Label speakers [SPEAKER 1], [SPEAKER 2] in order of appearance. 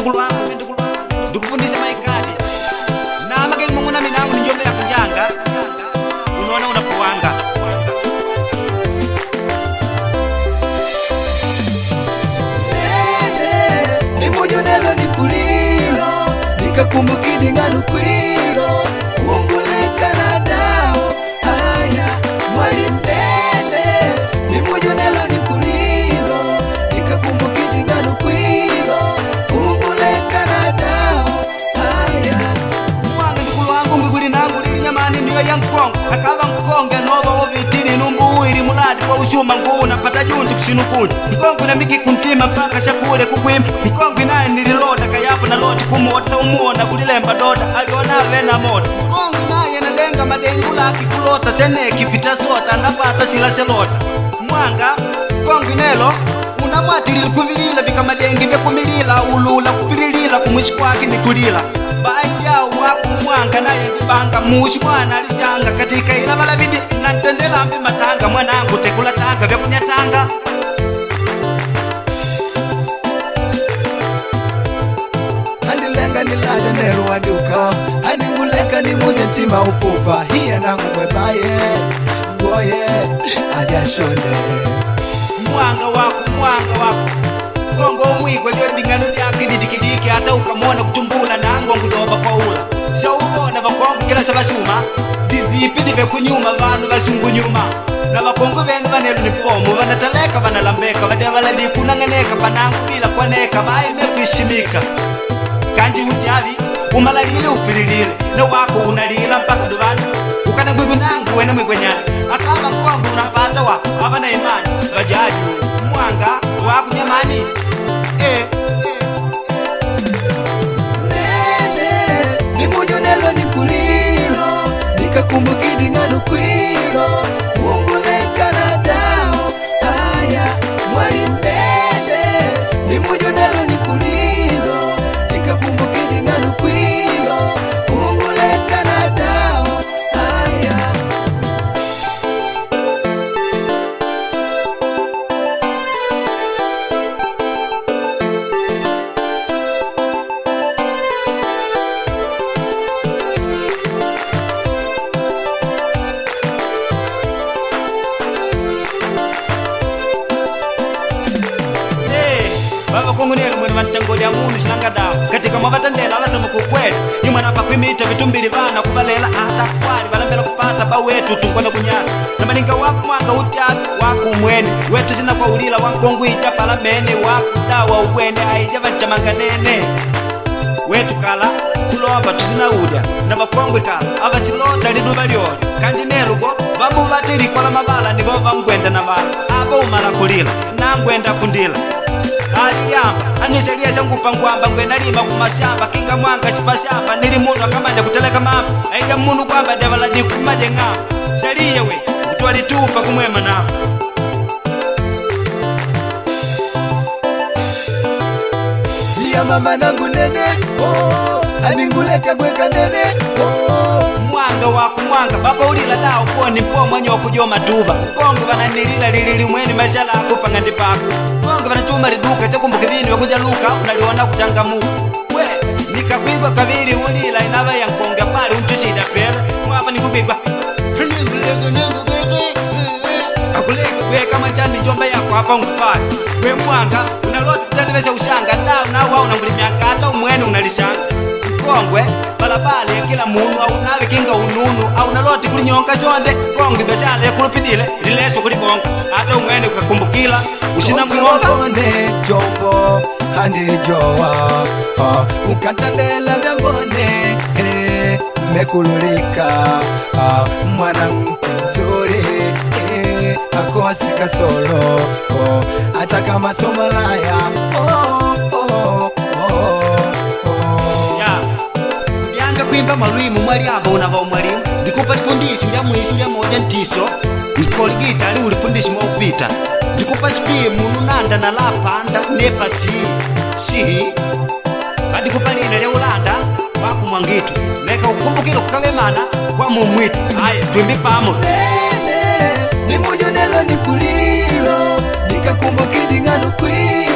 [SPEAKER 1] kulwa ndikufundisa maikadi na mageng munguna minangu njombe ya kunjanga unaona unakuwanga
[SPEAKER 2] ni mujunelo ni kulilo nikakumbukidi nganu kwilo unguleka na dao haya mwali mdede ni mujunelo ni kulilo nikakumbukidi nganu kwilo unguleka na dao haya
[SPEAKER 1] mwanga ndikulu wangu ngikuli nangu lili nyamani niyo ya mkongo akaba mkonge nova wovitini numbu ili muladi kwa ushuma nguna pata junju kusinukuja mkongo na miki kuntima mpaka shakule kukwima mkongo inaye nililoda kayapo na loti kumota sa umuona kulilemba doda aliona vena moda mkongo inaye nadenga madengu laki kulota seneki pita sota napata sila selota mwanga mkongo inelo unamwatilili kuvilila vika madengi vya kumilila ulula kupililila kumwishi kwaki nikulila Banja waku mwanga na yedibanga mushi mwana alisanga katika ila balabidi na ntendela mbi matanga mwanangu tekula tanga vya kunyatanga
[SPEAKER 2] Andilenga nilade nero waduka Aninguleka ni mwenye ntima upupa Hiya nangu mwebaye Goye Adashone
[SPEAKER 1] Mwanga waku Kongo mwigwe jwe binganu dyaki didikidiki hata ukamona kutumbula na ngongu doba kwa ula Shawubona bakongo kila sabasuma Dizipi dive kunyuma vanu basungu nyuma Na bakongo benu banelu ni fomu Banataleka banalambeka Badewala di kunanganeka Banangu bila kwa neka Baile kuishimika Kanji ujavi umalalile upililile Na wako unalila mpaka duvani Ukana mwigu nangu wena mwigwe nyani Akaba mkongo unapata wako Abana imani Bajaji Mwanga waku nyamani
[SPEAKER 2] Ni mujunelo ni kulilo Nikakumbukidi nganu kwilo Unguleka na dao haya mwali mdede Ni mujunelo ni kulilo Nikakumbukidi nganu kwilo Unguleka na dao haya
[SPEAKER 1] Baba kongo nelo mwene vantangoli ya munu shilanga dawa Katika mwavatandela alasa mkukweli Yuma napa kuimita vitumbili vana kubalela Ata kwali valambela kupata ba wetu tungkwenda kunyana Na maninga waku mwanga utabi waku mwene Wetu zina kwa ulila wankongu ija palamene Waku dawa uwene aija vanchamanga nene Wetu kala kulomba tuzina udia Na bakongwe kala avasilota liduva lyoli Kandi nelugo vamu vatili kwa la mabala Nivo vangwenda na bala Aba umala kulila na ngwenda kundila Aliyamba, anishalia shangupa ngwamba Ngwena lima kumashamba, kinga mwanga sipashamba Nili munu akamanja kuteleka mama Aida munu kwamba devala di kumaje ngama Shalia we, kutuwali tupa kumwema na
[SPEAKER 2] Iya mama nangu nene Aninguleka gweka nene
[SPEAKER 1] Mwanga waku mwanga Baba ulila dao poni mpo mwenye wakujoma tuba Kongo vana nilila lilili mweni mashala akupanga ndipako Kongo vana chuma riduka Sekumbu kivini wakuja luka Unaliona kuchanga muku We, nikakwigwa kavili ulila Inava ya nkonga pali untushida pera Mwapa nikupigwa Akuleka we kama chani njomba yako hapa ungupali We mwanga unaloti kutalivesha ushanga Dao na wao unangulimiaka Hata umweni unalishanga Kongwe, balabale ya kila munu au nawe kinga ununu au naloti kulinyonga chonde Kongi besale ya kulupidile, lileso kulibonga Hata umwene ukakumbukila, usina mwonga
[SPEAKER 2] Konde jombo, handi jowa Ukatandela vyambone, mekululika Mwana mzuri, akosi kasolo Hata kama somalaya,
[SPEAKER 1] Kuimba maluimu mwali haba unava umwalimu Ndikupa lipundisi ulia mwisi ulia moja ntiso Nikoli gita li ulipundisi mwaupita Ndikupa spie munu nanda na lapanda nepa si Ndikupa lina lea ulanda waku mwangitu Neka ukumbukilo kukawemana kwa mumwitu Aya tuimbi pamo
[SPEAKER 2] Ni mujunelo ni kulilo Nikakumbukidi nganu kwilo